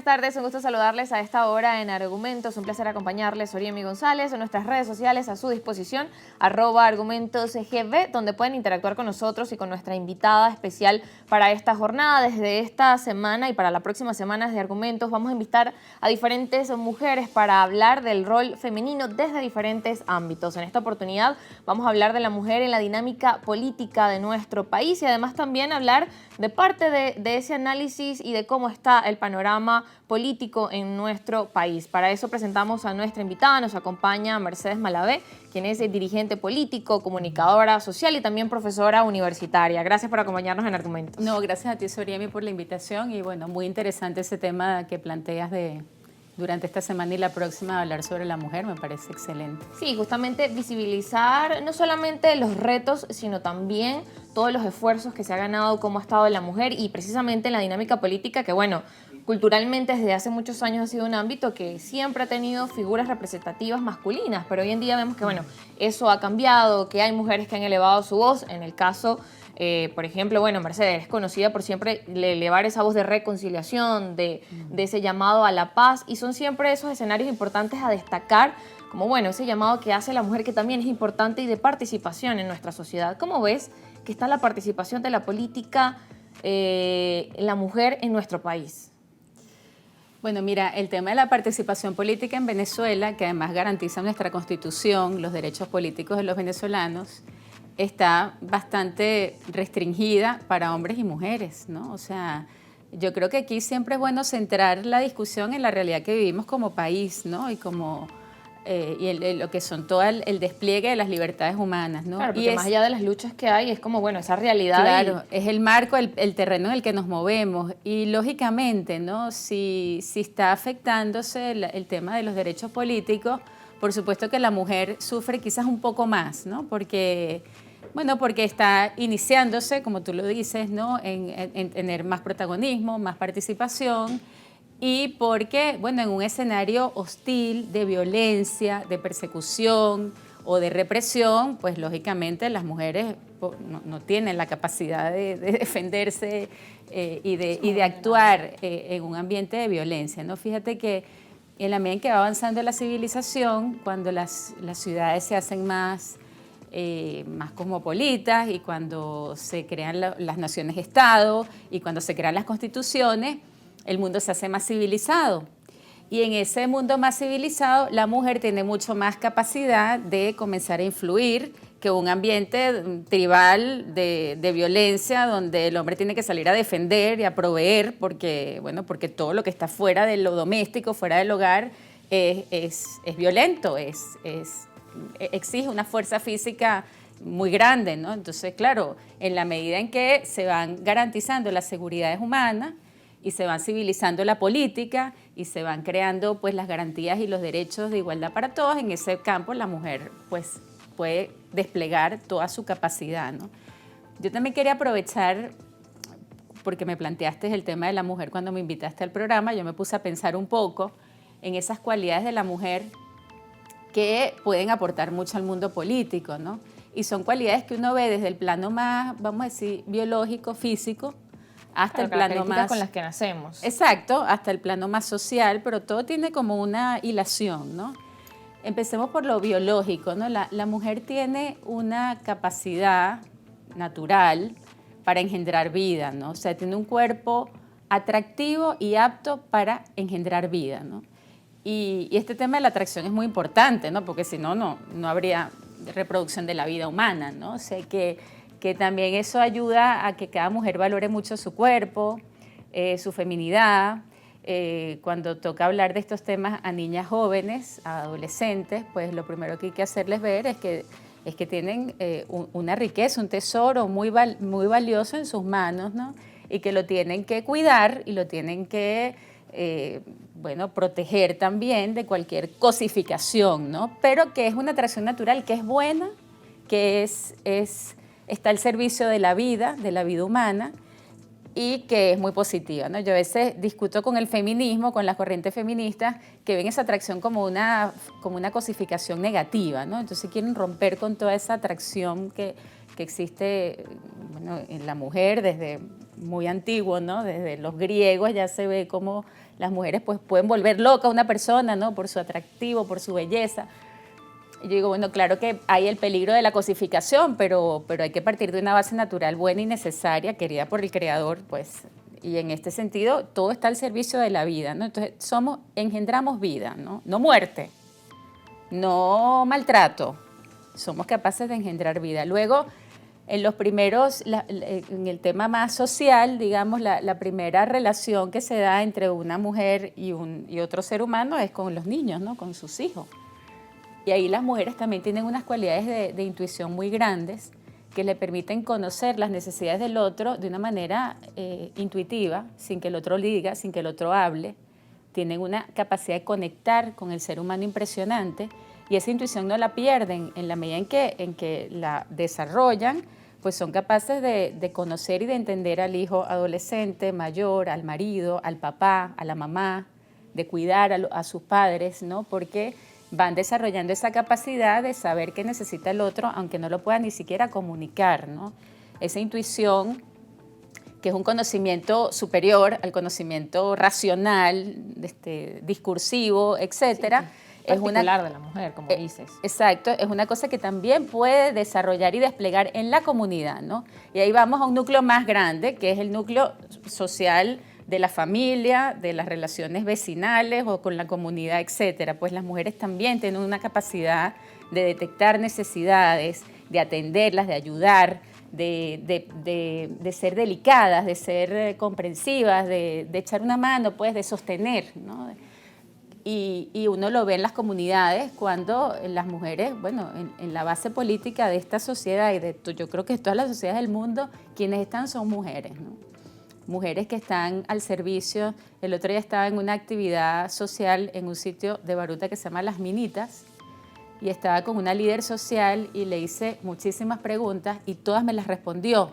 buenas tardes. Un gusto saludarles a esta hora en Argumentos. Un placer acompañarles, Oriemi González, en nuestras redes sociales a su disposición, @argumentosgb, donde pueden interactuar con nosotros y con nuestra invitada especial para esta jornada. Desde esta semana y para la próxima semana de Argumentos vamos a invitar a diferentes mujeres para hablar del rol femenino desde diferentes ámbitos. En esta oportunidad vamos a hablar de la mujer en la dinámica política de nuestro país y además también hablar de parte de ese análisis y de cómo está el panorama político en nuestro país. Para eso presentamos a nuestra invitada. Nos acompaña Mercedes Malavé, quien es dirigente político, comunicadora social y también profesora universitaria. Gracias por acompañarnos en Argumentos. No, gracias a ti, Soriemi, por la invitación y bueno, muy interesante ese tema que planteas durante esta semana y la próxima hablar sobre la mujer, me parece excelente. Sí, justamente visibilizar no solamente los retos, sino también todos los esfuerzos que se ha ganado, cómo ha estado la mujer y precisamente en la dinámica política que, bueno, culturalmente desde hace muchos años ha sido un ámbito que siempre ha tenido figuras representativas masculinas, pero hoy en día vemos que, bueno, eso ha cambiado, que hay mujeres que han elevado su voz. En el caso, por ejemplo, bueno, Mercedes es conocida por siempre elevar esa voz de reconciliación, de ese llamado a la paz, y son siempre esos escenarios importantes a destacar, como, bueno, ese llamado que hace la mujer que también es importante y de participación en nuestra sociedad. ¿Cómo ves que está la participación de la política, la mujer en nuestro país? Bueno, mira, el tema de la participación política en Venezuela, que además garantiza nuestra Constitución, los derechos políticos de los venezolanos, está bastante restringida para hombres y mujeres, ¿no? O sea, yo creo que aquí siempre es bueno centrar la discusión en la realidad que vivimos como país, ¿no? Y como lo que son todo el despliegue de las libertades humanas, ¿no? Claro, porque más allá de las luchas que hay, es como, bueno, esa realidad. Claro, es el marco, el terreno en el que nos movemos. Y lógicamente, ¿no? Si está afectándose el tema de los derechos políticos, por supuesto que la mujer sufre quizás un poco más, ¿no? Porque está iniciándose, como tú lo dices, ¿no? En tener más protagonismo, más participación. Y porque, bueno, en un escenario hostil de violencia, de persecución o de represión, pues lógicamente las mujeres no tienen la capacidad de defenderse y de actuar en un ambiente de violencia, ¿no? Fíjate que en la medida en que va avanzando la civilización, cuando las ciudades se hacen más cosmopolitas y cuando se crean las naciones-estado y cuando se crean las constituciones, el mundo se hace más civilizado. Y en ese mundo más civilizado, la mujer tiene mucho más capacidad de comenzar a influir que un ambiente tribal de violencia, donde el hombre tiene que salir a defender y a proveer, porque todo lo que está fuera de lo doméstico, fuera del hogar, es violento, exige una fuerza física muy grande, ¿no? Entonces, claro, en la medida en que se van garantizando las seguridades humanas, y se van civilizando la política y se van creando pues las garantías y los derechos de igualdad para todos, en ese campo la mujer pues puede desplegar toda su capacidad, ¿no? Yo también quería aprovechar, porque me planteaste el tema de la mujer cuando me invitaste al programa, yo me puse a pensar un poco en esas cualidades de la mujer que pueden aportar mucho al mundo político, ¿no? Y son cualidades que uno ve desde el plano más, vamos a decir, biológico, físico, hasta el plano más con las que nacemos. Exacto, hasta el plano más social, pero todo tiene como una hilación, ¿no? Empecemos por lo biológico, ¿no? La mujer tiene una capacidad natural para engendrar vida, ¿no? O sea, tiene un cuerpo atractivo y apto para engendrar vida, ¿no? Y este tema de la atracción es muy importante, ¿no? Porque si no, no habría reproducción de la vida humana, ¿no? O sea, que también eso ayuda a que cada mujer valore mucho su cuerpo, su feminidad. Cuando toca hablar de estos temas a niñas jóvenes, a adolescentes, pues lo primero que hay que hacerles ver es que tienen una riqueza, un tesoro muy valioso en sus manos, ¿no? Y que lo tienen que cuidar y lo tienen que proteger también de cualquier cosificación, ¿no? Pero que es una atracción natural, que es buena, que está al servicio de la vida humana y que es muy positiva, ¿no? Yo a veces discuto con el feminismo, con las corrientes feministas, que ven esa atracción como una cosificación negativa, ¿no? Entonces quieren romper con toda esa atracción que existe en la mujer desde muy antiguo, ¿no? Desde los griegos ya se ve como las mujeres pues pueden volver loca a una persona, ¿no? Por su atractivo, por su belleza. Y yo digo, bueno, claro que hay el peligro de la cosificación, pero hay que partir de una base natural buena y necesaria, querida por el Creador, pues. Y en este sentido, todo está al servicio de la vida, ¿no? Entonces, engendramos vida, ¿no? No muerte, no maltrato. Somos capaces de engendrar vida. Luego, en los primeros, en el tema más social, digamos, la primera relación que se da entre una mujer y otro ser humano es con los niños, ¿no? Con sus hijos. Y ahí las mujeres también tienen unas cualidades de intuición muy grandes que le permiten conocer las necesidades del otro de una manera intuitiva, sin que el otro diga, sin que el otro hable. Tienen una capacidad de conectar con el ser humano impresionante y esa intuición no la pierden en la medida en que la desarrollan, pues son capaces de conocer y de entender al hijo adolescente, mayor, al marido, al papá, a la mamá, de cuidar a sus padres, ¿no? Porque van desarrollando esa capacidad de saber qué necesita el otro, aunque no lo pueda ni siquiera comunicar, ¿no? Esa intuición, que es un conocimiento superior al conocimiento racional, discursivo, etcétera. Sí, es particular de la mujer, como dices. Exacto, es una cosa que también puede desarrollar y desplegar en la comunidad, ¿no? Y ahí vamos a un núcleo más grande, que es el núcleo social de la familia, de las relaciones vecinales o con la comunidad, etcétera. Pues las mujeres también tienen una capacidad de detectar necesidades, de atenderlas, de ayudar, de ser delicadas, de ser comprensivas, de echar una mano, pues, de sostener, ¿no? Y uno lo ve en las comunidades cuando las mujeres, bueno, en la base política de esta sociedad y yo creo que de todas las sociedades del mundo, quienes están son mujeres, ¿no? Mujeres que están al servicio. El otro día estaba en una actividad social en un sitio de Baruta que se llama Las Minitas y estaba con una líder social y le hice muchísimas preguntas y todas me las respondió.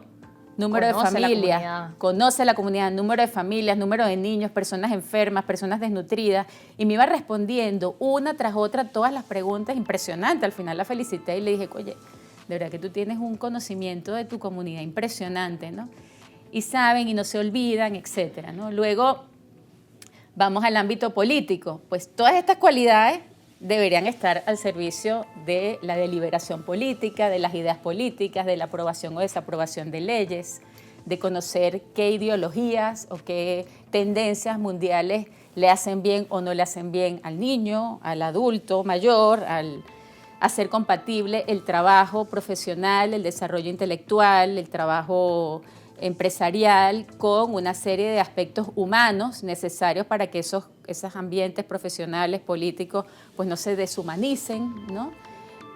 Número de familias, conoce la comunidad, número de familias, número de niños, personas enfermas, personas desnutridas, y me iba respondiendo una tras otra todas las preguntas, impresionante. Al final la felicité y le dije, oye, de verdad que tú tienes un conocimiento de tu comunidad impresionante, ¿no? Y saben y no se olvidan, etcétera, ¿no? Luego vamos al ámbito político, pues todas estas cualidades deberían estar al servicio de la deliberación política, de las ideas políticas, de la aprobación o desaprobación de leyes, de conocer qué ideologías o qué tendencias mundiales le hacen bien o no le hacen bien al niño, al adulto mayor, al hacer compatible el trabajo profesional, el desarrollo intelectual, el trabajo empresarial con una serie de aspectos humanos necesarios para que esos ambientes profesionales, políticos, pues no se deshumanicen, ¿no?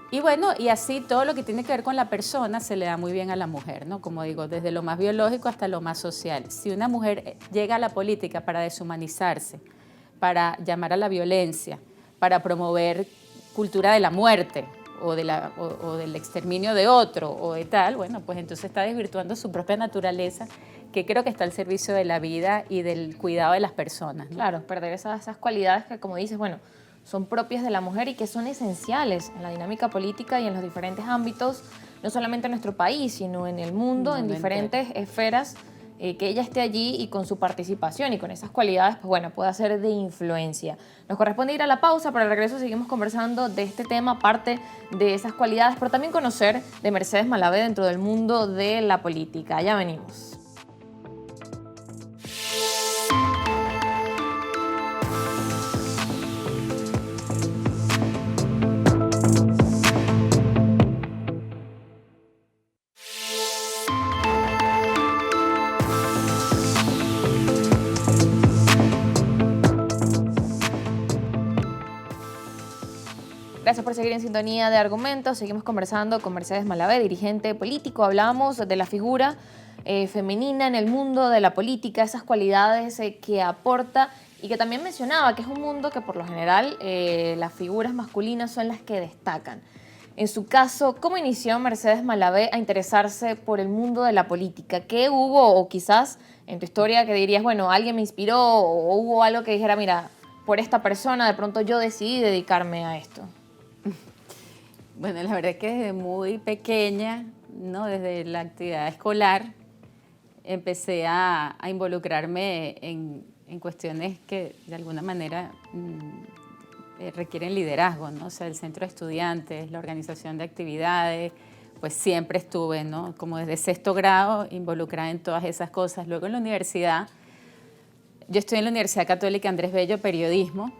Y bueno, y así todo lo que tiene que ver con la persona se le da muy bien a la mujer, ¿no? Como digo, desde lo más biológico hasta lo más social. Si una mujer llega a la política para deshumanizarse, para llamar a la violencia, para promover cultura de la muerte, o del exterminio de otro o de tal, bueno, pues entonces está desvirtuando su propia naturaleza, que creo que está al servicio de la vida y del cuidado de las personas, ¿no? Claro, perder esas cualidades que, como dices, bueno, son propias de la mujer y que son esenciales en la dinámica política y en los diferentes ámbitos, no solamente en nuestro país, sino en el mundo, en diferentes esferas, que ella esté allí y con su participación y con esas cualidades, pues bueno, puede ser de influencia. Nos corresponde ir a la pausa, pero al regreso seguimos conversando de este tema, parte de esas cualidades, pero también conocer de Mercedes Malavé dentro del mundo de la política. Ya venimos. Gracias por seguir en sintonía de Argumentos. Seguimos conversando con Mercedes Malavé, dirigente político. Hablamos de la figura femenina en el mundo de la política, esas cualidades que aporta y que también mencionaba que es un mundo que por lo general las figuras masculinas son las que destacan. En su caso, ¿cómo inició Mercedes Malavé a interesarse por el mundo de la política? ¿Qué hubo o quizás en tu historia que dirías, bueno, alguien me inspiró o hubo algo que dijera, mira, por esta persona de pronto yo decidí dedicarme a esto? Bueno, la verdad es que desde muy pequeña, ¿no? Desde la actividad escolar, empecé a involucrarme en cuestiones que de alguna manera requieren liderazgo, ¿no? O sea, el centro de estudiantes, la organización de actividades, pues siempre estuve, ¿no? Como desde sexto grado involucrada en todas esas cosas. Luego en la universidad, yo estudié en la Universidad Católica Andrés Bello, periodismo,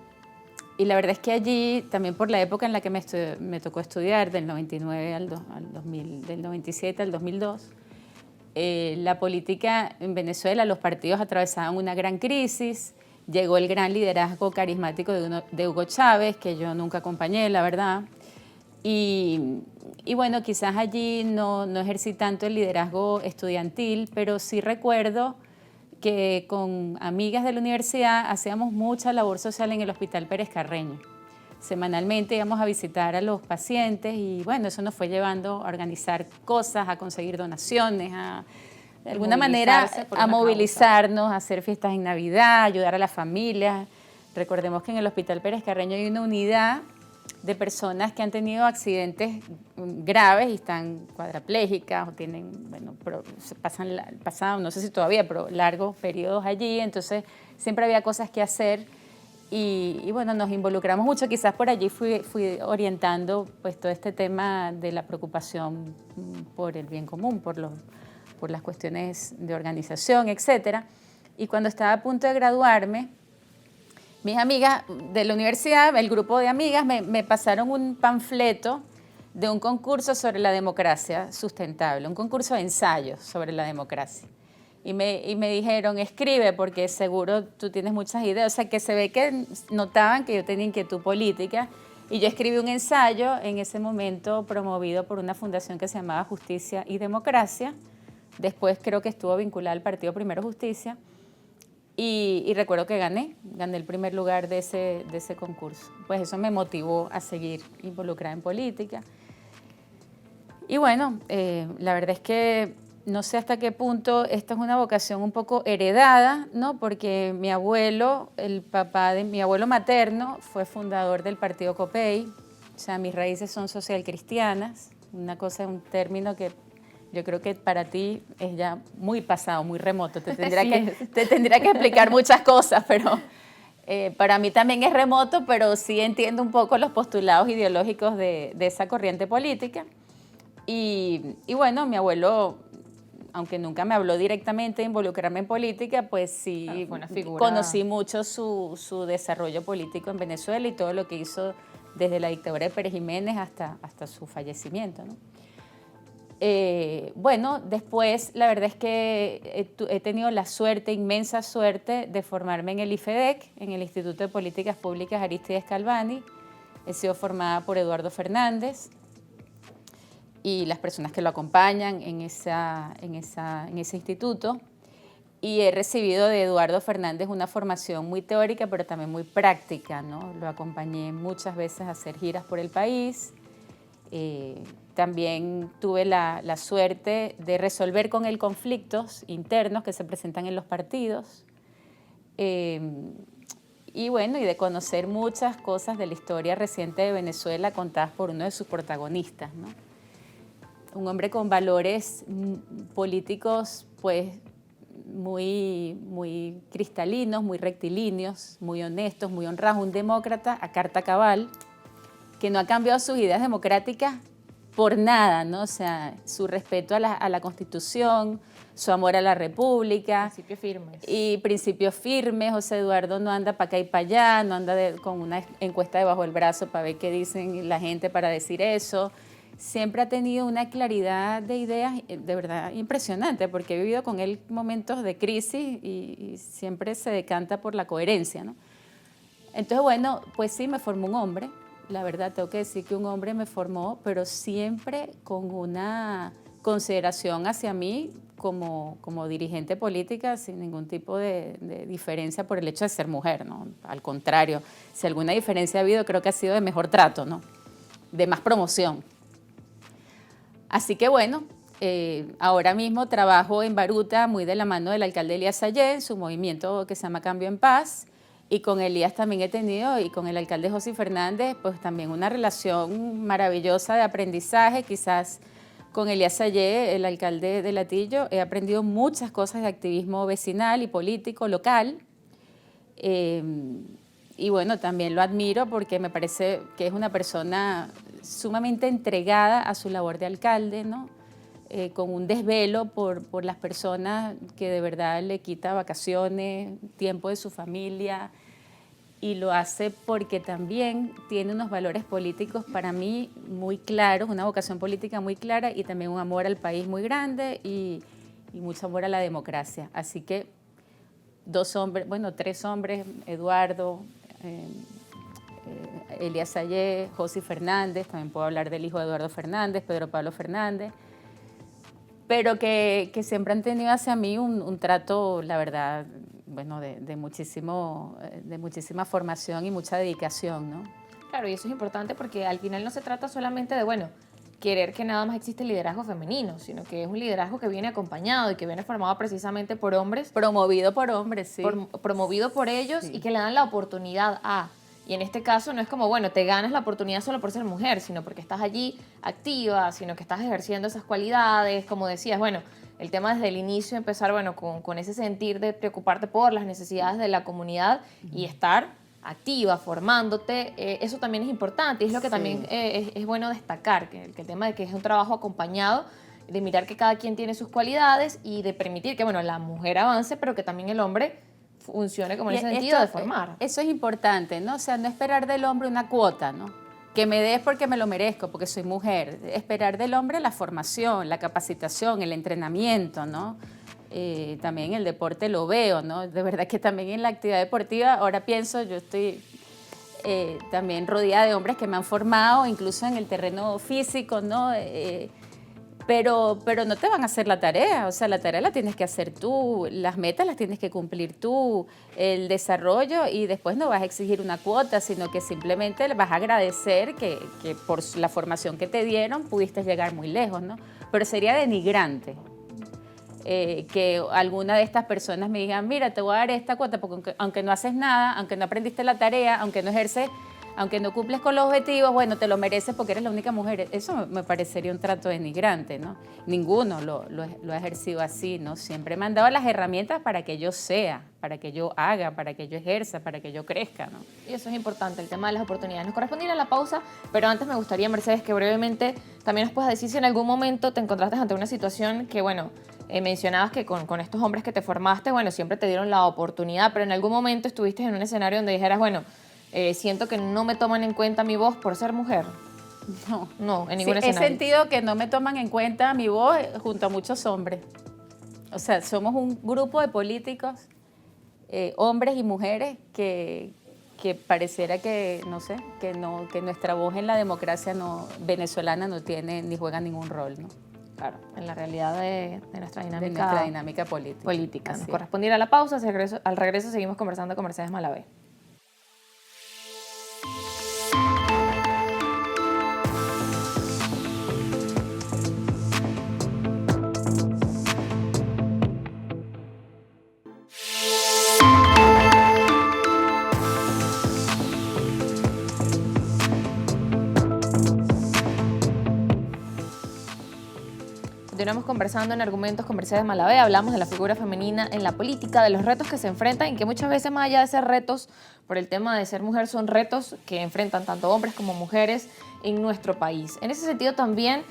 y la verdad es que allí, también por la época en la que me tocó estudiar, del 99 al 2000, del 97 al 2002, la política en Venezuela, los partidos atravesaban una gran crisis, llegó el gran liderazgo carismático de Hugo Chávez, que yo nunca acompañé, la verdad, y bueno, quizás allí no ejercí tanto el liderazgo estudiantil, pero sí recuerdo que con amigas de la universidad hacíamos mucha labor social en el Hospital Pérez Carreño. Semanalmente íbamos a visitar a los pacientes y bueno, eso nos fue llevando a organizar cosas, a conseguir donaciones, de alguna manera a movilizarnos, a hacer fiestas en Navidad, ayudar a las familias. Recordemos que en el Hospital Pérez Carreño hay una unidad de personas que han tenido accidentes graves y están cuadraplégicas o tienen, bueno, pasan, no sé si todavía, pero largos periodos allí, entonces siempre había cosas que hacer y bueno, nos involucramos mucho, quizás por allí fui orientando pues todo este tema de la preocupación por el bien común, por las cuestiones de organización, etcétera. Y cuando estaba a punto de graduarme, mis amigas de la universidad, el grupo de amigas, me pasaron un panfleto de un concurso sobre la democracia sustentable, un concurso de ensayos sobre la democracia. Y me dijeron, escribe porque seguro tú tienes muchas ideas. O sea, que se ve que notaban que yo tenía inquietud política. Y yo escribí un ensayo en ese momento promovido por una fundación que se llamaba Justicia y Democracia. Después creo que estuvo vinculada al Partido Primero Justicia. Y recuerdo que gané el primer lugar de ese concurso. Pues eso me motivó a seguir involucrada en política. Y bueno, la verdad es que no sé hasta qué punto esta es una vocación un poco heredada, ¿no? Porque mi abuelo, el papá de mi abuelo materno, fue fundador del partido COPEI. O sea, mis raíces son socialcristianas, un término que yo creo que para ti es ya muy pasado, muy remoto. Te tendría que explicar muchas cosas, pero para mí también es remoto, pero sí entiendo un poco los postulados ideológicos de esa corriente política. Y bueno, mi abuelo, aunque nunca me habló directamente de involucrarme en política, pues sí conocí mucho su desarrollo político en Venezuela y todo lo que hizo desde la dictadura de Pérez Jiménez hasta su fallecimiento, ¿no? Bueno, después la verdad es que he tenido la suerte, inmensa suerte, de formarme en el IFEDEC, en el Instituto de Políticas Públicas Arístides Calvani. He sido formada por Eduardo Fernández y las personas que lo acompañan en ese instituto. Y he recibido de Eduardo Fernández una formación muy teórica, pero también muy práctica, ¿no? Lo acompañé muchas veces a hacer giras por el país. También tuve la suerte de resolver con él conflictos internos que se presentan en los partidos. Y bueno, y de conocer muchas cosas de la historia reciente de Venezuela contadas por uno de sus protagonistas, ¿no? Un hombre con valores políticos, pues, muy cristalinos, muy rectilíneos, muy honestos, muy honrados, un demócrata a carta cabal, que no ha cambiado sus ideas democráticas por nada, ¿no? O sea, su respeto a la Constitución, su amor a la República. Principios firmes. Y principios firmes. José Eduardo no anda para acá y para allá, no anda con una encuesta debajo del brazo para ver qué dicen la gente para decir eso. Siempre ha tenido una claridad de ideas de verdad impresionante, porque he vivido con él momentos de crisis y siempre se decanta por la coherencia, ¿no? Entonces, bueno, pues sí, me formó un hombre. La verdad, tengo que decir que un hombre me formó, pero siempre con una consideración hacia mí como dirigente política, sin ningún tipo de diferencia por el hecho de ser mujer, ¿no? Al contrario, si alguna diferencia ha habido, creo que ha sido de mejor trato, ¿no? De más promoción. Así que bueno, ahora mismo trabajo en Baruta, muy de la mano del alcalde Elías Sayé, su movimiento que se llama Cambio en Paz. Y con Elías también he tenido, y con el alcalde José Fernández, pues también una relación maravillosa de aprendizaje. Quizás con Elías Sayé, el alcalde de Latillo, he aprendido muchas cosas de activismo vecinal y político local. Y bueno, también lo admiro porque me parece que es una persona sumamente entregada a su labor de alcalde, ¿no? Con un desvelo por las personas que de verdad le quita vacaciones, tiempo de su familia, y lo hace porque también tiene unos valores políticos para mí muy claros, una vocación política muy clara y también un amor al país muy grande y mucho amor a la democracia. Así que tres hombres, Eduardo, Elías Sayé, José Fernández, también puedo hablar del hijo de Eduardo Fernández, Pedro Pablo Fernández, pero que siempre han tenido hacia mí un trato, la verdad, bueno, de muchísima formación y mucha dedicación, ¿no? Claro, y eso es importante porque al final no se trata solamente de, bueno, querer que nada más existe el liderazgo femenino, sino que es un liderazgo que viene acompañado y que viene formado precisamente por hombres. Promovido por hombres, sí. Promovido por ellos, sí. Y que le dan la oportunidad a... Y en este caso no es como, bueno, te ganas la oportunidad solo por ser mujer, sino porque estás allí activa, sino que estás ejerciendo esas cualidades, como decías, bueno, el tema desde el inicio, empezar, bueno, con ese sentir de preocuparte por las necesidades de la comunidad y estar activa, formándote, eso también es importante y es lo que también es bueno destacar, que el tema de que es un trabajo acompañado, de mirar que cada quien tiene sus cualidades y de permitir que, bueno, la mujer avance, pero que también el hombre funcione como en ese sentido de formar. Eso es importante, ¿no? O sea, no esperar del hombre una cuota, ¿no? Que me des porque me lo merezco, porque soy mujer. Esperar del hombre la formación, la capacitación, el entrenamiento, ¿no? También el deporte lo veo, ¿no? De verdad que también en la actividad deportiva, ahora pienso, yo estoy también rodeada de hombres que me han formado, incluso en el terreno físico, ¿no? Pero no te van a hacer la tarea, o sea, la tarea la tienes que hacer tú, las metas las tienes que cumplir tú, el desarrollo, y después no vas a exigir una cuota, sino que simplemente le vas a agradecer que por la formación que te dieron pudiste llegar muy lejos, ¿no? Pero sería denigrante que alguna de estas personas me digan, mira, te voy a dar esta cuota porque aunque no haces nada, aunque no aprendiste la tarea, aunque no ejerces, aunque no cumples con los objetivos, bueno, te lo mereces porque eres la única mujer. Eso me parecería un trato denigrante, ¿no? Ninguno lo ha ejercido así, ¿no? Siempre me han dado las herramientas para que yo sea, para que yo haga, para que yo ejerza, para que yo crezca, ¿no? Y eso es importante, el tema de las oportunidades. Nos corresponde ir a la pausa, pero antes me gustaría, Mercedes, que brevemente también nos puedas decir si en algún momento te encontraste ante una situación que, bueno, mencionabas que con estos hombres que te formaste, bueno, siempre te dieron la oportunidad, pero en algún momento estuviste en un escenario donde dijeras, bueno, siento que no me toman en cuenta mi voz por ser mujer. No, en ningún escenario. He sentido que no me toman en cuenta mi voz junto a muchos hombres. O sea, somos un grupo de políticos, hombres y mujeres, que pareciera que, no sé, que nuestra voz en la democracia venezolana no tiene ni juega ningún rol, ¿no? Claro, en la realidad de nuestra dinámica, política. Nos corresponde ir a la pausa, al regreso seguimos conversando con Mercedes Malavé. Continuamos conversando en Argumentos con Mercedes Malavé, hablamos de la figura femenina en la política, de los retos que se enfrentan y que muchas veces, más allá de ser retos por el tema de ser mujer, son retos que enfrentan tanto hombres como mujeres en nuestro país. En ese sentido también,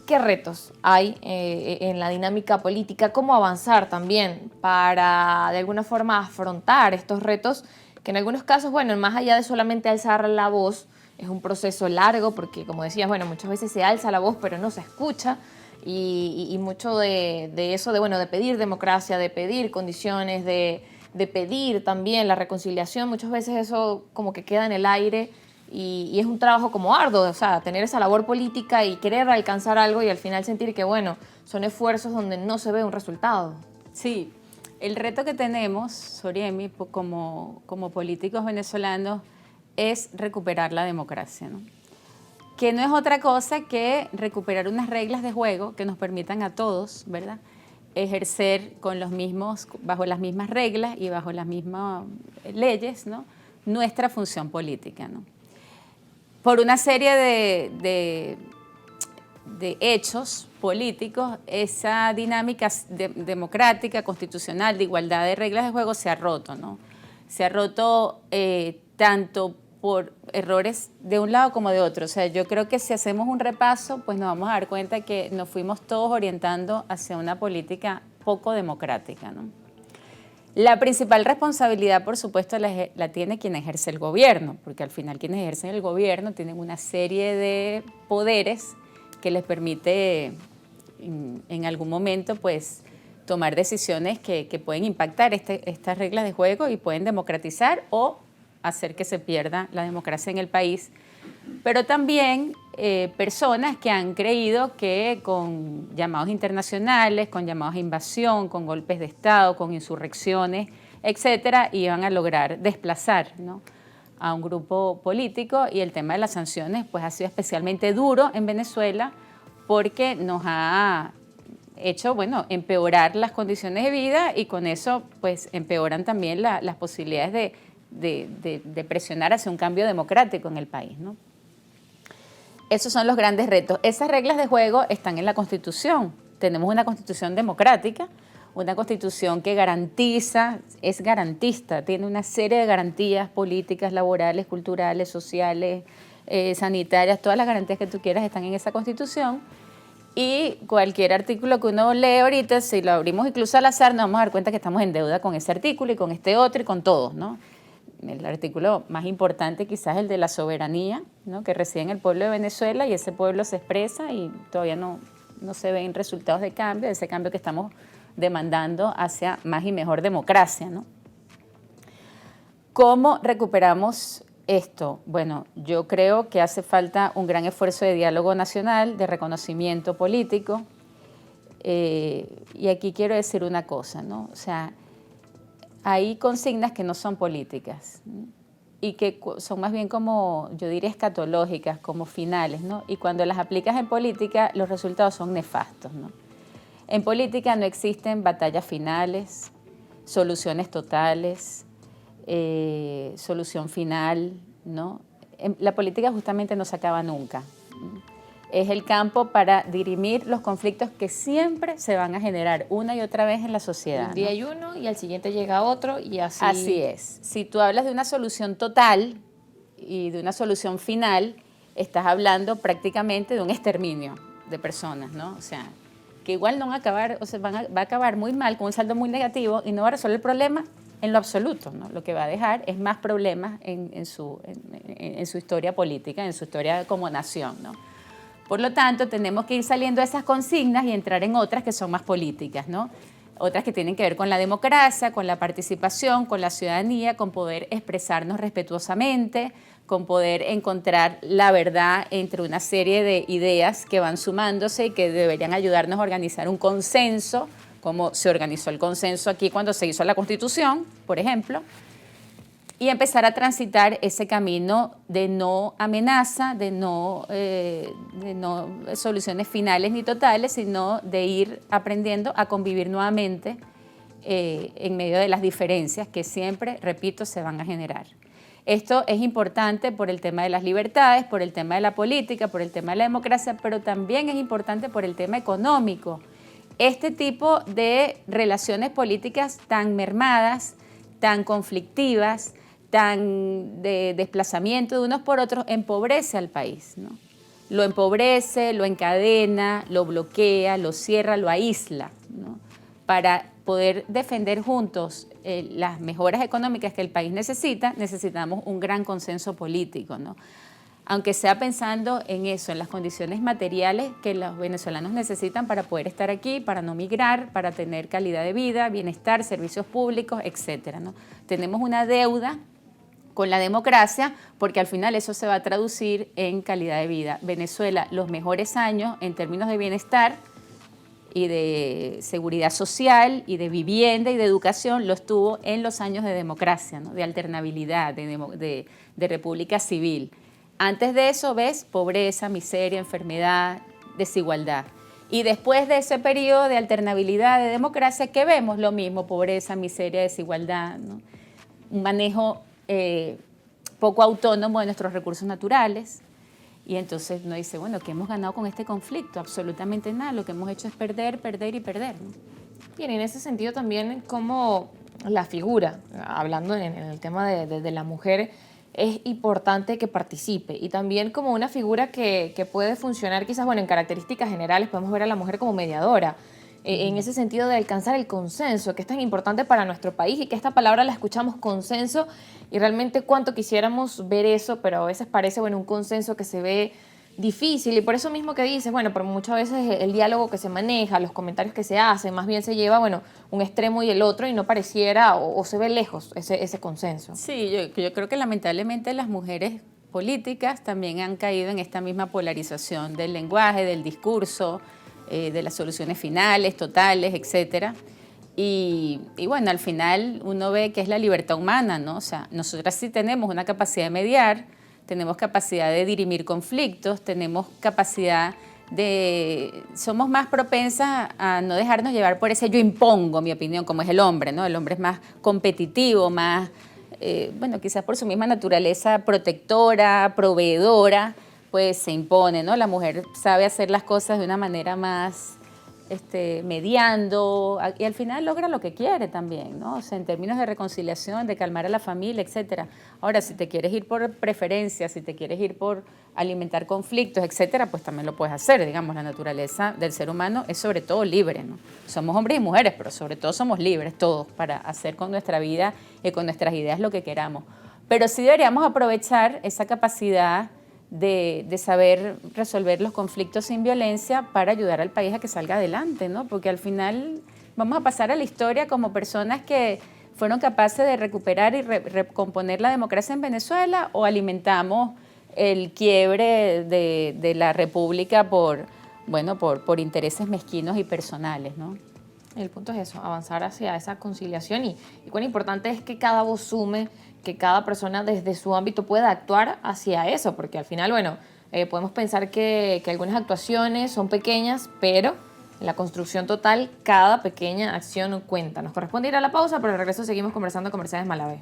¿qué retos hay en la dinámica política? ¿Cómo avanzar también para de alguna forma afrontar estos retos que en algunos casos, bueno, más allá de solamente alzar la voz, es un proceso largo porque, como decías, bueno, muchas veces se alza la voz pero no se escucha. Y mucho de eso, de pedir democracia, de pedir condiciones, de pedir también la reconciliación, muchas veces eso como que queda en el aire y es un trabajo como arduo, o sea, tener esa labor política y querer alcanzar algo y al final sentir que, bueno, son esfuerzos donde no se ve un resultado. Sí, el reto que tenemos, Soriemi, como políticos venezolanos, es recuperar la democracia, ¿no? Que no es otra cosa que recuperar unas reglas de juego que nos permitan a todos, ¿verdad?, ejercer bajo las mismas reglas y bajo las mismas leyes, ¿no?, nuestra función política, ¿no? Por una serie de hechos políticos, esa dinámica democrática, constitucional, de igualdad de reglas de juego se ha roto, ¿no? se ha roto tanto por errores de un lado como de otro. O sea, yo creo que si hacemos un repaso, pues nos vamos a dar cuenta que nos fuimos todos orientando hacia una política poco democrática, ¿no? La principal responsabilidad, por supuesto, la tiene quien ejerce el gobierno, porque al final quienes ejercen el gobierno tienen una serie de poderes que les permite en algún momento pues tomar decisiones que pueden impactar estas reglas de juego y pueden democratizar o hacer que se pierda la democracia en el país. Pero también personas que han creído que con llamados internacionales, con llamados a invasión, con golpes de Estado, con insurrecciones, etcétera, iban a lograr desplazar, ¿no?, a un grupo político, y el tema de las sanciones pues ha sido especialmente duro en Venezuela porque nos ha hecho, bueno, empeorar las condiciones de vida, y con eso pues empeoran también las posibilidades de presionar hacia un cambio democrático en el país, ¿no? Esos son los grandes retos. Esas reglas de juego están en la Constitución. Tenemos una Constitución democrática, una Constitución que garantiza, es garantista, tiene una serie de garantías políticas, laborales, culturales, sociales, sanitarias, todas las garantías que tú quieras están en esa Constitución. Y cualquier artículo que uno lee ahorita, si lo abrimos incluso al azar, nos vamos a dar cuenta que estamos en deuda con ese artículo y con este otro y con todos, ¿no? El artículo más importante quizás es el de la soberanía, ¿no?, que reside en el pueblo de Venezuela, y ese pueblo se expresa y todavía no se ven resultados de cambio, de ese cambio que estamos demandando hacia más y mejor democracia, ¿no? ¿Cómo recuperamos esto? Bueno, yo creo que hace falta un gran esfuerzo de diálogo nacional, de reconocimiento político, y aquí quiero decir una cosa, ¿no? O sea, hay consignas que no son políticas, ¿no?, y que son más bien como, yo diría, escatológicas, como finales, ¿no? Y cuando las aplicas en política, los resultados son nefastos, ¿no? En política no existen batallas finales, soluciones totales, solución final, ¿no? La política justamente no se acaba nunca. Es el campo para dirimir los conflictos que siempre se van a generar una y otra vez en la sociedad, Un día ¿no? hay uno y al siguiente llega otro y así. Así es. Si tú hablas de una solución total y de una solución final, estás hablando prácticamente de un exterminio de personas, ¿no? O sea, que igual no van a acabar, o sea, va a acabar muy mal, con un saldo muy negativo, y no va a resolver el problema en lo absoluto, ¿no? Lo que va a dejar es más problemas en su historia política, en su historia como nación, ¿no? Por lo tanto, tenemos que ir saliendo de esas consignas y entrar en otras que son más políticas, ¿no? Otras que tienen que ver con la democracia, con la participación, con la ciudadanía, con poder expresarnos respetuosamente, con poder encontrar la verdad entre una serie de ideas que van sumándose y que deberían ayudarnos a organizar un consenso, como se organizó el consenso aquí cuando se hizo la Constitución, por ejemplo, y empezar a transitar ese camino de no amenaza, de no soluciones finales ni totales, sino de ir aprendiendo a convivir nuevamente en medio de las diferencias que siempre, repito, se van a generar. Esto es importante por el tema de las libertades, por el tema de la política, por el tema de la democracia, pero también es importante por el tema económico. Este tipo de relaciones políticas tan mermadas, tan conflictivas, tan de desplazamiento de unos por otros, empobrece al país, ¿no? Lo empobrece, lo encadena, lo bloquea, lo cierra, lo aísla, ¿no? Para poder defender juntos las mejoras económicas que el país necesita, necesitamos un gran consenso político, ¿no? Aunque sea pensando en eso, en las condiciones materiales que los venezolanos necesitan para poder estar aquí, para no migrar, para tener calidad de vida, bienestar, servicios públicos, etcétera, ¿no? Tenemos una deuda con la democracia, porque al final eso se va a traducir en calidad de vida. Venezuela, los mejores años en términos de bienestar y de seguridad social y de vivienda y de educación los tuvo en los años de democracia, ¿no?, de alternabilidad, de república civil. Antes de eso ves pobreza, miseria, enfermedad, desigualdad. Y después de ese periodo de alternabilidad, de democracia, ¿qué vemos? Lo mismo, pobreza, miseria, desigualdad, ¿no? Un manejo poco autónomo de nuestros recursos naturales. Y entonces uno dice, bueno, ¿qué hemos ganado con este conflicto? Absolutamente nada. Lo que hemos hecho es perder, perder y perder, ¿no? Bien, en ese sentido también, ¿cómo la figura, hablando en el tema de la mujer, es importante que participe y también como una figura que puede funcionar quizás, bueno, en características generales podemos ver a la mujer como mediadora, en ese sentido de alcanzar el consenso, que es tan importante para nuestro país y que esta palabra la escuchamos consenso y realmente cuánto quisiéramos ver eso, pero a veces parece, bueno, un consenso que se ve difícil y por eso mismo que dices, bueno, por muchas veces el diálogo que se maneja, los comentarios que se hacen, más bien se lleva, bueno, un extremo y el otro y no pareciera o se ve lejos ese consenso. Sí, yo creo que lamentablemente las mujeres políticas también han caído en esta misma polarización del lenguaje, del discurso, de las soluciones finales, totales, etcétera. Y bueno, al final uno ve que es la libertad humana, ¿no? O sea, nosotras sí tenemos una capacidad de mediar, tenemos capacidad de dirimir conflictos, tenemos capacidad somos más propensas a no dejarnos llevar por ese yo impongo mi opinión, como es el hombre, ¿no? El hombre es más competitivo, más, bueno, quizás por su misma naturaleza protectora, proveedora, pues se impone, ¿no? La mujer sabe hacer las cosas de una manera más mediando y al final logra lo que quiere también, ¿no? O sea, en términos de reconciliación, de calmar a la familia, etcétera. Ahora, si te quieres ir por preferencias, si te quieres ir por alimentar conflictos, etcétera, pues también lo puedes hacer, digamos, la naturaleza del ser humano es sobre todo libre, ¿no? Somos hombres y mujeres, pero sobre todo somos libres todos para hacer con nuestra vida y con nuestras ideas lo que queramos. Pero sí deberíamos aprovechar esa capacidad de saber resolver los conflictos sin violencia para ayudar al país a que salga adelante, ¿no? Porque al final vamos a pasar a la historia como personas que fueron capaces de recuperar y recomponer la democracia en Venezuela o alimentamos el quiebre de la república por intereses mezquinos y personales, ¿no? El punto es eso, avanzar hacia esa conciliación y cuán importante es que cada voz sume, que cada persona desde su ámbito pueda actuar hacia eso, porque al final, bueno, podemos pensar que algunas actuaciones son pequeñas, pero en la construcción total, cada pequeña acción cuenta. Nos corresponde ir a la pausa, pero al regreso seguimos conversando con Mercedes Malavé.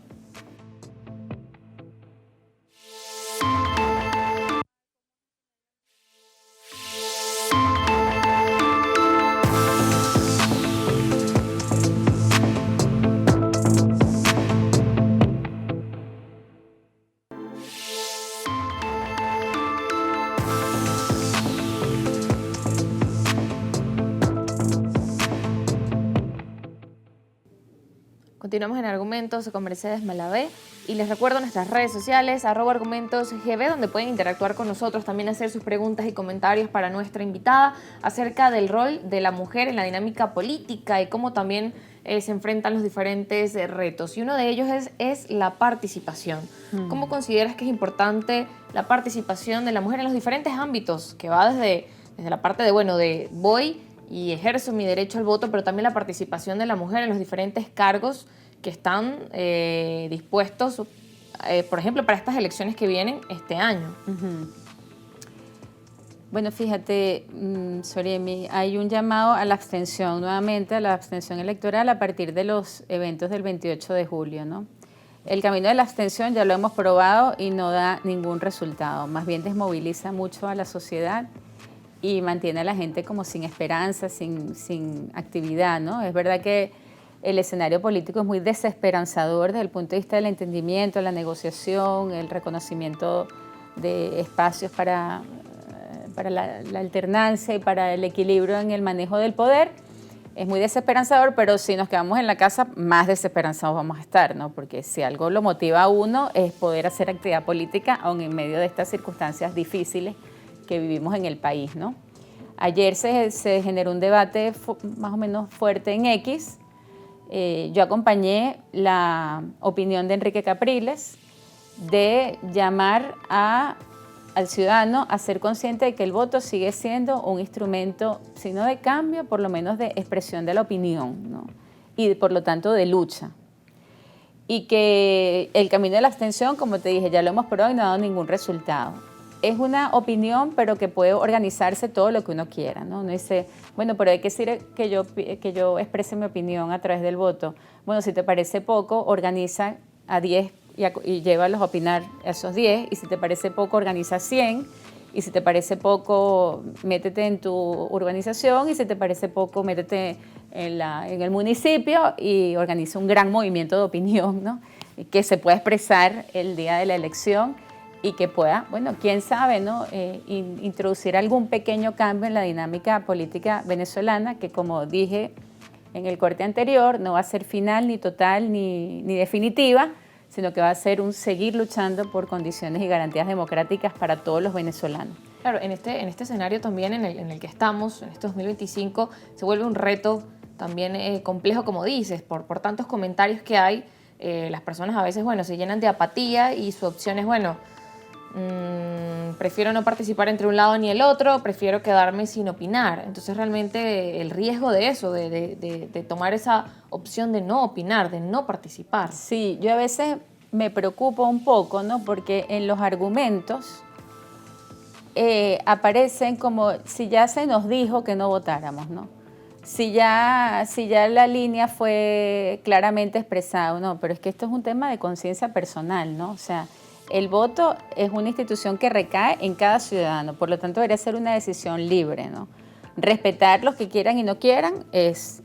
Continuamos en Argumentos con Mercedes Malavé y les recuerdo nuestras redes sociales, @argumentosgb, donde pueden interactuar con nosotros, también hacer sus preguntas y comentarios para nuestra invitada acerca del rol de la mujer en la dinámica política y cómo también se enfrentan los diferentes retos. Y uno de ellos es la participación. ¿Cómo consideras que es importante la participación de la mujer en los diferentes ámbitos? Que va desde la parte de voy y ejerzo mi derecho al voto, pero también la participación de la mujer en los diferentes cargos que están dispuestos, por ejemplo, para estas elecciones que vienen este año. Bueno, fíjate, Soriemi, hay un llamado a la abstención, nuevamente a la abstención electoral a partir de los eventos del 28 de julio, ¿no? El camino de la abstención ya lo hemos probado y no da ningún resultado, más bien desmoviliza mucho a la sociedad y mantiene a la gente como sin esperanza, sin actividad, ¿no? Es verdad que el escenario político es muy desesperanzador desde el punto de vista del entendimiento, la negociación, el reconocimiento de espacios para la alternancia y para el equilibrio en el manejo del poder. Es muy desesperanzador, pero si nos quedamos en la casa, más desesperanzados vamos a estar, ¿no? Porque si algo lo motiva a uno es poder hacer actividad política, aun en medio de estas circunstancias difíciles que vivimos en el país, ¿no? Ayer se generó un debate más o menos fuerte en X. Yo acompañé la opinión de Enrique Capriles de llamar al ciudadano a ser consciente de que el voto sigue siendo un instrumento, si no de cambio, por lo menos de expresión de la opinión, ¿no? Y por lo tanto de lucha. Y que el camino de la abstención, como te dije, ya lo hemos probado y no ha dado ningún resultado. Es una opinión, pero que puede organizarse todo lo que uno quiera, ¿no? Uno dice, bueno, pero hay que decir que yo exprese mi opinión a través del voto. Bueno, si te parece poco, organiza a 10 y llévalos a opinar a esos 10, y si te parece poco, organiza 100, y si te parece poco, métete en tu urbanización, y si te parece poco, métete en el municipio y organiza un gran movimiento de opinión, ¿no? Que se pueda expresar el día de la elección y que pueda, bueno, quién sabe, ¿no? Introducir algún pequeño cambio en la dinámica política venezolana que, como dije en el corte anterior, no va a ser final, ni total, ni definitiva, sino que va a ser un seguir luchando por condiciones y garantías democráticas para todos los venezolanos. Claro, en este escenario también en el que estamos, en este 2025, se vuelve un reto también complejo, como dices, por tantos comentarios que hay. Las personas a veces, bueno, se llenan de apatía y su opción es, bueno, prefiero no participar entre un lado ni el otro, prefiero quedarme sin opinar. Entonces realmente el riesgo de eso, de tomar esa opción de no opinar, de no participar. Sí, yo a veces me preocupo un poco, ¿no? Porque en los argumentos aparecen como si ya se nos dijo que no votáramos, ¿no? Si ya la línea fue claramente expresada, no, pero es que esto es un tema de conciencia personal, ¿no? O sea, el voto es una institución que recae en cada ciudadano, por lo tanto debería ser una decisión libre, ¿no? Respetar los que quieran y no quieran es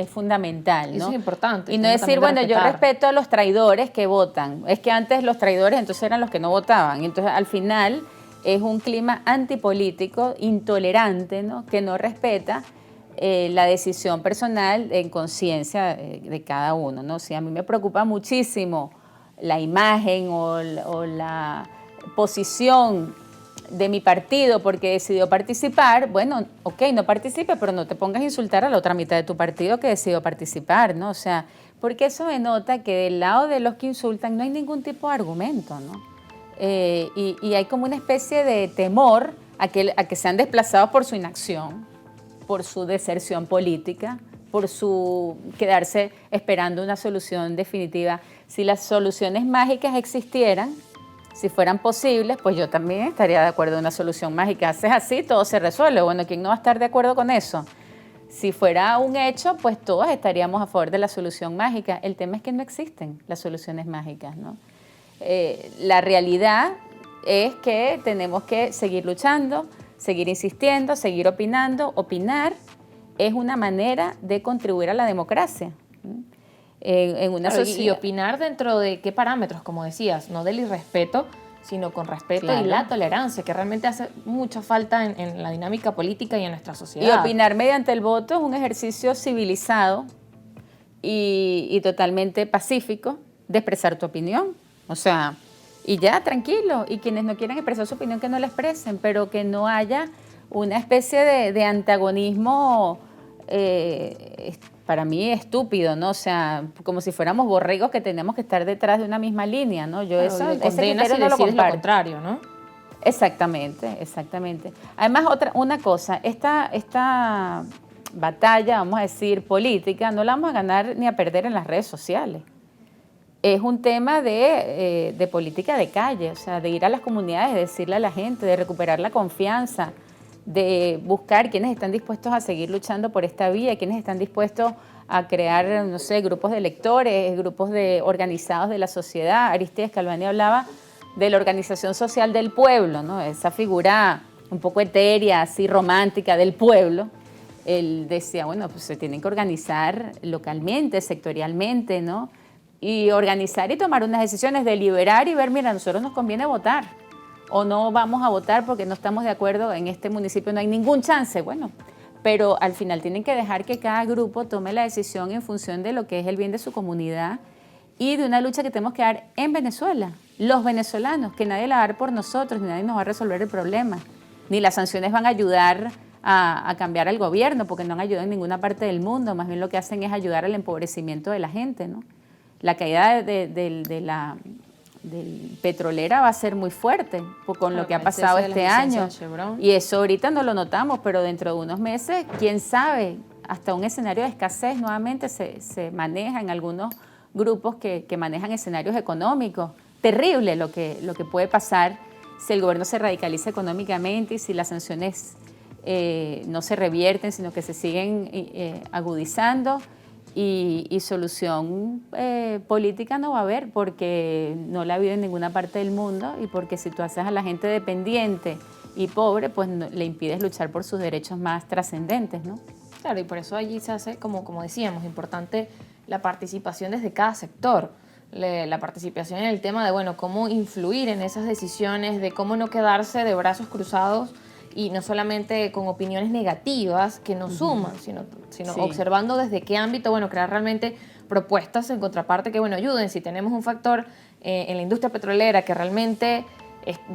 fundamental, ¿no? Eso es importante. Y no decir, bueno, yo respeto a los traidores que votan. Es que antes los traidores entonces eran los que no votaban. Entonces, al final, es un clima antipolítico, intolerante, ¿no? Que no respeta la decisión personal en conciencia de cada uno, ¿no? Sí, a mí me preocupa muchísimo la imagen o la posición de mi partido porque decidió participar. Bueno, ok, no participe, pero no te pongas a insultar a la otra mitad de tu partido que decidió participar, ¿no? O sea, porque eso denota que del lado de los que insultan no hay ningún tipo de argumento, ¿no? Y hay como una especie de temor a que sean desplazados por su inacción, por su deserción política, por su quedarse esperando una solución definitiva. Si las soluciones mágicas existieran, si fueran posibles, pues yo también estaría de acuerdo en una solución mágica. Haces así, todo se resuelve. Bueno, ¿quién no va a estar de acuerdo con eso? Si fuera un hecho, pues todos estaríamos a favor de la solución mágica. El tema es que no existen las soluciones mágicas, ¿no? La realidad es que tenemos que seguir luchando, seguir insistiendo, seguir opinando. Opinar es una manera de contribuir a la democracia. En una sociedad. Y opinar dentro de qué parámetros, como decías, no del irrespeto, sino con respeto y la tolerancia, que realmente hace mucha falta en la dinámica política y en nuestra sociedad. Y opinar mediante el voto es un ejercicio civilizado y totalmente pacífico de expresar tu opinión. O sea, y ya, tranquilo. Y quienes no quieran expresar su opinión, que no la expresen, pero que no haya una especie de antagonismo para mí estúpido, ¿no? O sea, como si fuéramos borregos que tenemos que estar detrás de una misma línea, ¿no? Yo ese criterio no lo comparto. Lo contrario, ¿no? Exactamente, exactamente. Además, una cosa, esta batalla, vamos a decir, política, no la vamos a ganar ni a perder en las redes sociales. Es un tema de política de calle, o sea, de ir a las comunidades, de decirle a la gente, de recuperar la confianza, de buscar quienes están dispuestos a seguir luchando por esta vía, quienes están dispuestos a crear, no sé, grupos de lectores, grupos organizados de la sociedad. Aristides Calvani hablaba de la organización social del pueblo, ¿no? Esa figura un poco etérea, así romántica del pueblo. Él decía, bueno, pues se tienen que organizar localmente, sectorialmente, ¿no? Y organizar y tomar unas decisiones, deliberar y ver, mira, a nosotros nos conviene votar. O no vamos a votar porque no estamos de acuerdo, en este municipio no hay ningún chance, bueno, pero al final tienen que dejar que cada grupo tome la decisión en función de lo que es el bien de su comunidad y de una lucha que tenemos que dar en Venezuela, los venezolanos, que nadie la va a dar por nosotros, ni nadie nos va a resolver el problema, ni las sanciones van a ayudar a cambiar al gobierno, porque no han ayudado en ninguna parte del mundo, más bien lo que hacen es ayudar al empobrecimiento de la gente, ¿no? La caída de la petrolera va a ser muy fuerte con lo que ha pasado este año. Y eso ahorita no lo notamos, pero dentro de unos meses, quién sabe, hasta un escenario de escasez nuevamente se maneja en algunos grupos que manejan escenarios económicos. Terrible lo que puede pasar si el gobierno se radicaliza económicamente y si las sanciones no se revierten, sino que se siguen agudizando. Y solución política no va a haber porque no la ha habido en ninguna parte del mundo y porque si tú haces a la gente dependiente y pobre, pues le impides luchar por sus derechos más trascendentes, ¿no? Claro, y por eso allí se hace, como decíamos, importante la participación desde cada sector. La participación en el tema de, bueno, cómo influir en esas decisiones, de cómo no quedarse de brazos cruzados y no solamente con opiniones negativas que no suman, sino Sí. observando desde qué ámbito, bueno, crear realmente propuestas en contraparte que, bueno, ayuden. Si tenemos un factor en la industria petrolera que realmente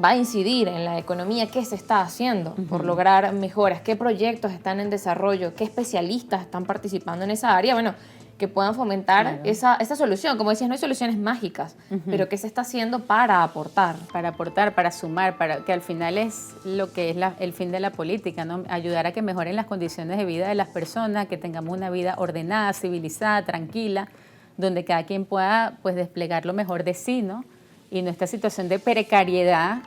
va a incidir en la economía, ¿qué se está haciendo por lograr mejoras? ¿Qué proyectos están en desarrollo? ¿Qué especialistas están participando en esa área? Bueno, que puedan fomentar esa solución. Como decías, no hay soluciones mágicas, pero ¿qué se está haciendo para aportar? Para aportar, para sumar, para que al final es lo que es el fin de la política, ¿no? Ayudar a que mejoren las condiciones de vida de las personas, que tengamos una vida ordenada, civilizada, tranquila, donde cada quien pueda pues desplegar lo mejor de sí, ¿no? Y no esta situación de precariedad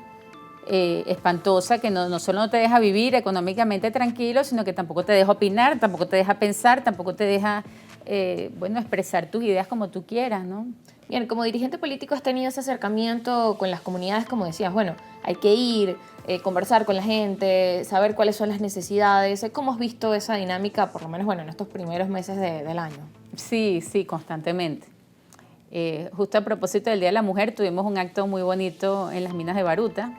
espantosa que no solo no te deja vivir económicamente tranquilo, sino que tampoco te deja opinar, tampoco te deja pensar, tampoco te deja expresar tus ideas como tú quieras, ¿no? Bien, como dirigente político has tenido ese acercamiento con las comunidades, como decías, bueno, hay que ir, conversar con la gente, saber cuáles son las necesidades. ¿Cómo has visto esa dinámica, por lo menos, bueno, en estos primeros meses del año? Sí, constantemente. Justo a propósito del Día de la Mujer, tuvimos un acto muy bonito en las minas de Baruta,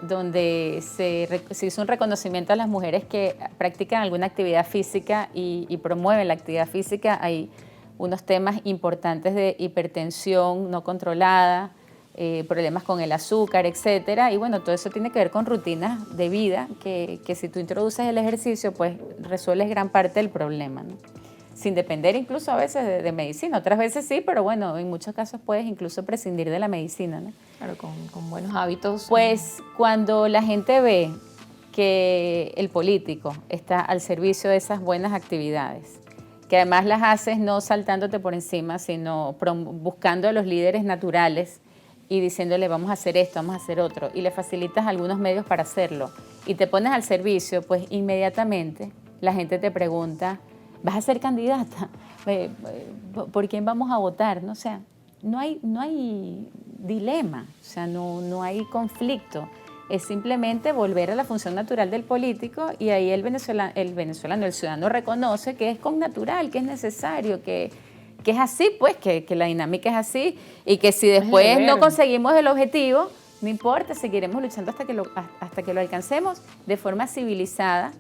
donde se hizo un reconocimiento a las mujeres que practican alguna actividad física y promueven la actividad física. Hay unos temas importantes de hipertensión no controlada, problemas con el azúcar, etcétera. Y bueno, todo eso tiene que ver con rutinas de vida que si tú introduces el ejercicio, pues resuelves gran parte del problema, ¿no? Sin depender incluso a veces de medicina. Otras veces sí, pero bueno, en muchos casos puedes incluso prescindir de la medicina, ¿no? Claro, con buenos hábitos. Pues cuando la gente ve que el político está al servicio de esas buenas actividades, que además las haces no saltándote por encima, sino buscando a los líderes naturales y diciéndole vamos a hacer esto, vamos a hacer otro, y le facilitas algunos medios para hacerlo, y te pones al servicio, pues inmediatamente la gente te pregunta, ¿vas a ser candidata? ¿Por quién vamos a votar? ¿No? O sea, no hay dilema, o sea, no hay conflicto. Es simplemente volver a la función natural del político y ahí el ciudadano reconoce que es connatural, que es necesario, que es así, pues, que la dinámica es así y que si después no conseguimos el objetivo, no importa, seguiremos luchando hasta que lo alcancemos de forma civilizada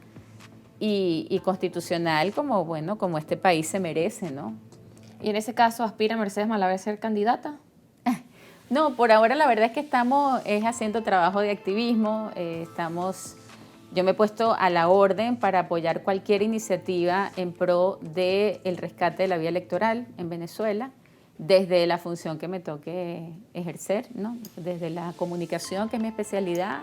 y constitucional como este país se merece, ¿no? ¿Y en ese caso aspira Mercedes Malavé a ser candidata? No, por ahora la verdad es que estamos haciendo trabajo de activismo, yo me he puesto a la orden para apoyar cualquier iniciativa en pro del rescate de la vía electoral en Venezuela, desde la función que me toque ejercer, ¿no? Desde la comunicación, que es mi especialidad,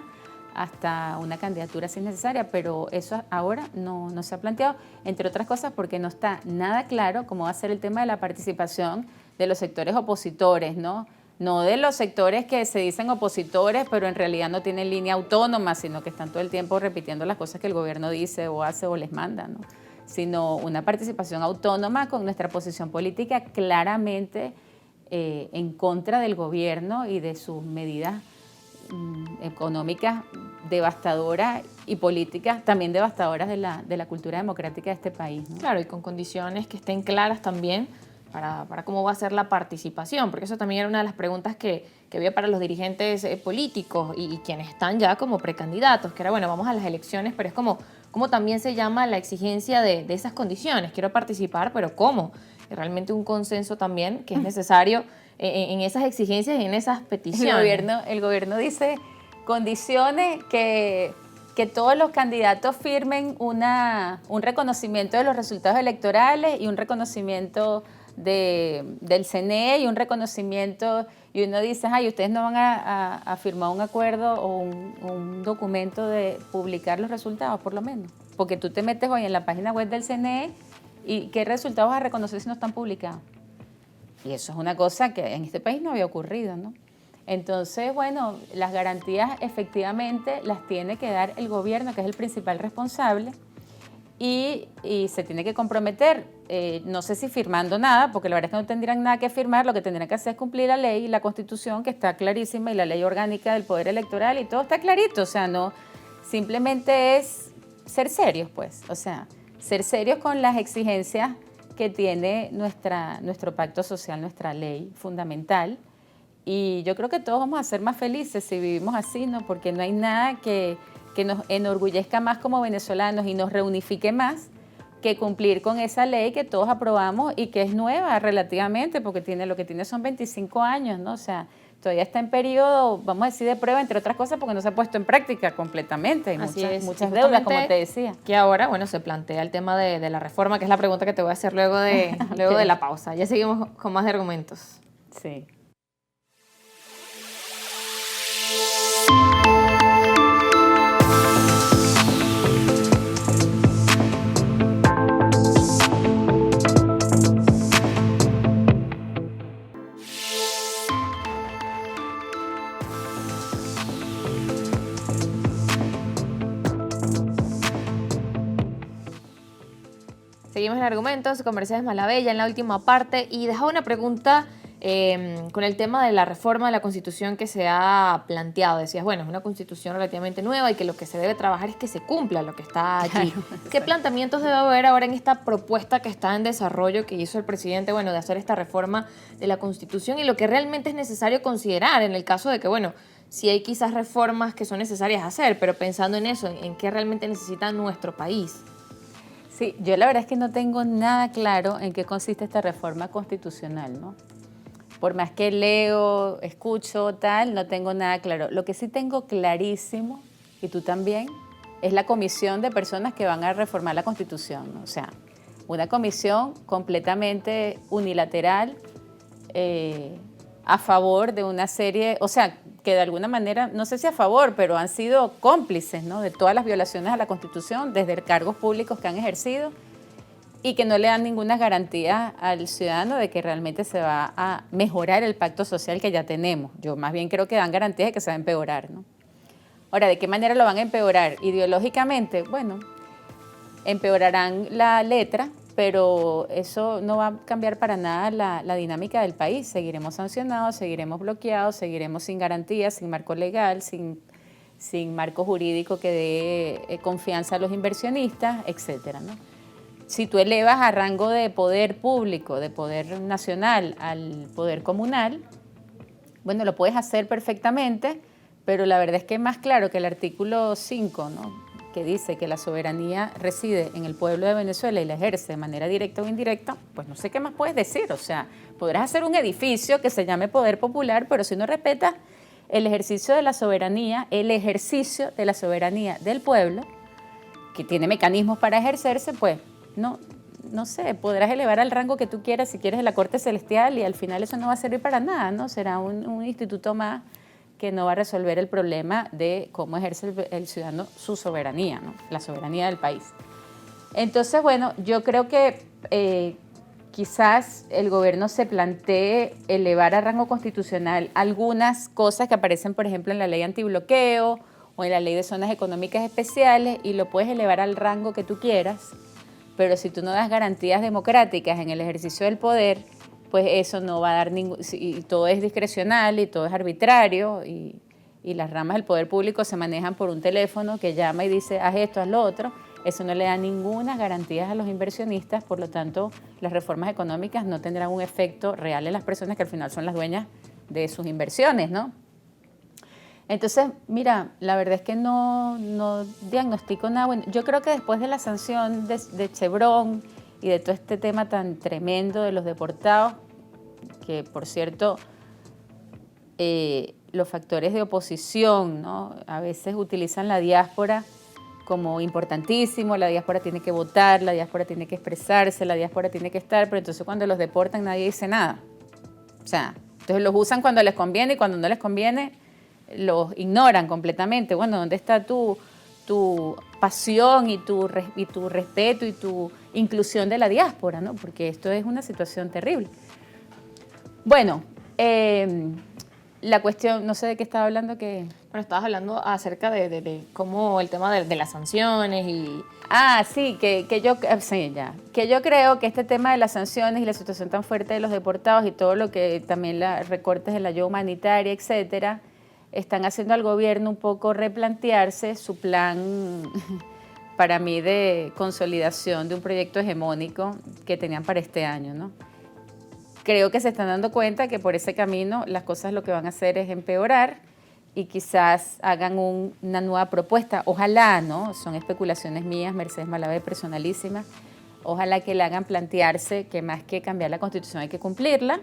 hasta una candidatura si es necesaria, pero eso ahora no se ha planteado, entre otras cosas porque no está nada claro cómo va a ser el tema de la participación de los sectores opositores, ¿no? No de los sectores que se dicen opositores, pero en realidad no tienen línea autónoma, sino que están todo el tiempo repitiendo las cosas que el gobierno dice o hace o les manda, ¿no? Sino una participación autónoma con nuestra posición política claramente en contra del gobierno y de sus medidas económicas devastadoras y políticas también devastadoras de la cultura democrática de este país, ¿no? Claro, y con condiciones que estén claras también para cómo va a ser la participación, porque eso también era una de las preguntas que había para los dirigentes políticos y quienes están ya como precandidatos, que era, bueno, vamos a las elecciones, pero es como también se llama la exigencia de esas condiciones. Quiero participar, pero ¿cómo? Y realmente un consenso también que es necesario en esas exigencias y en esas peticiones. El gobierno dice condiciones que todos los candidatos firmen un reconocimiento de los resultados electorales y un reconocimiento del CNE y un reconocimiento, y uno dice, ay, ustedes no van a firmar un acuerdo o un documento de publicar los resultados, por lo menos. Porque tú te metes hoy en la página web del CNE y ¿qué resultados vas a reconocer si no están publicados? Y eso es una cosa que en este país no había ocurrido, ¿no? Entonces, bueno, las garantías efectivamente las tiene que dar el gobierno, que es el principal responsable, y se tiene que comprometer, no sé si firmando nada, porque la verdad es que no tendrían nada que firmar, lo que tendrían que hacer es cumplir la ley y la Constitución, que está clarísima, y la ley orgánica del Poder Electoral, y todo está clarito, o sea, no, simplemente es ser serios, pues, o sea, ser serios con las exigencias que tiene nuestro pacto social, nuestra ley fundamental. Y yo creo que todos vamos a ser más felices si vivimos así, ¿no? Porque no hay nada que nos enorgullezca más como venezolanos y nos reunifique más que cumplir con esa ley que todos aprobamos y que es nueva relativamente, porque lo que tiene son 25 años, ¿no? O sea, todavía está en periodo, vamos a decir, de prueba, entre otras cosas, porque no se ha puesto en práctica completamente. Hay muchas deudas, como te decía. Que ahora, bueno, se plantea el tema de la reforma, que es la pregunta que te voy a hacer luego de la pausa. Ya seguimos con más de argumentos. Sí. Seguimos en argumentos, con Mercedes Malavella en la última parte y dejaba una pregunta con el tema de la reforma de la Constitución que se ha planteado. Decías, bueno, es una Constitución relativamente nueva y que lo que se debe trabajar es que se cumpla lo que está allí. Claro, ¿qué planteamientos debe haber ahora en esta propuesta que está en desarrollo que hizo el presidente, bueno, de hacer esta reforma de la Constitución y lo que realmente es necesario considerar en el caso de que, bueno, sí hay quizás reformas que son necesarias hacer, pero pensando en eso, en qué realmente necesita nuestro país? Sí, yo la verdad es que no tengo nada claro en qué consiste esta reforma constitucional, ¿no? Por más que leo, escucho, tal, no tengo nada claro. Lo que sí tengo clarísimo, y tú también, es la comisión de personas que van a reformar la Constitución, ¿no? O sea, una comisión completamente unilateral, a favor de una serie, o sea, que de alguna manera, no sé si a favor, pero han sido cómplices, ¿no?, de todas las violaciones a la Constitución, desde cargos públicos que han ejercido, y que no le dan ninguna garantía al ciudadano de que realmente se va a mejorar el pacto social que ya tenemos. Yo más bien creo que dan garantías de que se va a empeorar, ¿no? Ahora, ¿de qué manera lo van a empeorar? Ideológicamente, bueno, empeorarán la letra, pero eso no va a cambiar para nada la dinámica del país. Seguiremos sancionados, seguiremos bloqueados, seguiremos sin garantías, sin marco legal, sin marco jurídico que dé confianza a los inversionistas, etcétera, ¿no? Si tú elevas a rango de poder público, de poder nacional al poder comunal, bueno, lo puedes hacer perfectamente, pero la verdad es que es más claro que el artículo 5, ¿no?, que dice que la soberanía reside en el pueblo de Venezuela y la ejerce de manera directa o indirecta, pues no sé qué más puedes decir. O sea, podrás hacer un edificio que se llame Poder Popular, pero si no respetas el ejercicio de la soberanía del pueblo, que tiene mecanismos para ejercerse, pues no sé, podrás elevar al rango que tú quieras, si quieres, de la Corte Celestial, y al final eso no va a servir para nada, ¿no? Será un instituto más que no va a resolver el problema de cómo ejerce el ciudadano su soberanía, ¿no?, la soberanía del país. Entonces, bueno, yo creo que quizás el gobierno se plantee elevar a rango constitucional algunas cosas que aparecen, por ejemplo, en la ley antibloqueo o en la ley de zonas económicas especiales, y lo puedes elevar al rango que tú quieras, pero si tú no das garantías democráticas en el ejercicio del poder, pues eso no va a dar ningún... Y todo es discrecional y todo es arbitrario, y las ramas del poder público se manejan por un teléfono que llama y dice, haz esto, haz lo otro. Eso no le da ninguna garantía a los inversionistas, por lo tanto, las reformas económicas no tendrán un efecto real en las personas que al final son las dueñas de sus inversiones, ¿no? Entonces, mira, la verdad es que no diagnostico nada bueno. Yo creo que después de la sanción de Chevron y de todo este tema tan tremendo de los deportados, que por cierto, los factores de oposición, ¿no?, a veces utilizan la diáspora como importantísimo, la diáspora tiene que votar, la diáspora tiene que expresarse, la diáspora tiene que estar, pero entonces cuando los deportan nadie dice nada. O sea, entonces los usan cuando les conviene y cuando no les conviene los ignoran completamente. Bueno, ¿dónde está tu pasión y tu respeto y tu inclusión de la diáspora, ¿no? Porque esto es una situación terrible. Bueno, la cuestión, no sé de qué estaba hablando, que... Bueno, estabas hablando acerca de cómo el tema de las sanciones y... Ah, sí, que yo creo que este tema de las sanciones y la situación tan fuerte de los deportados y todo lo que también los recortes de la ayuda humanitaria, etcétera, están haciendo al gobierno un poco replantearse su plan para mí de consolidación de un proyecto hegemónico que tenían para este año, ¿no? Creo que se están dando cuenta que por ese camino las cosas lo que van a hacer es empeorar y quizás hagan una nueva propuesta. Ojalá, ¿no? Son especulaciones mías, Mercedes Malavé, personalísimas. Ojalá que le hagan plantearse que más que cambiar la Constitución hay que cumplirla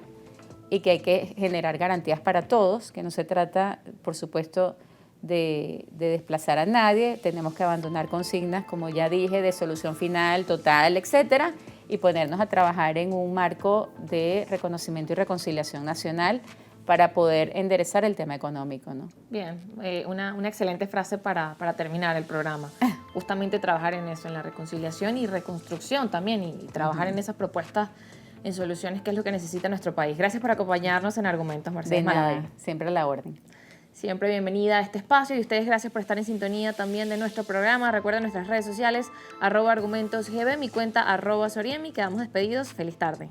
y que hay que generar garantías para todos, que no se trata, por supuesto, de desplazar a nadie. Tenemos que abandonar consignas, como ya dije, de solución final, total, etcétera, y ponernos a trabajar en un marco de reconocimiento y reconciliación nacional para poder enderezar el tema económico, ¿no? Bien, una excelente frase para terminar el programa. Justamente trabajar en eso, en la reconciliación y reconstrucción también, y trabajar en esas propuestas, en soluciones, que es lo que necesita nuestro país. Gracias por acompañarnos en Argumentos, Mercedes Malavé. Siempre a la orden. Siempre bienvenida a este espacio y ustedes gracias por estar en sintonía también de nuestro programa. Recuerden nuestras redes sociales, @argumentosgb, mi cuenta @soriemi. Quedamos despedidos. Feliz tarde.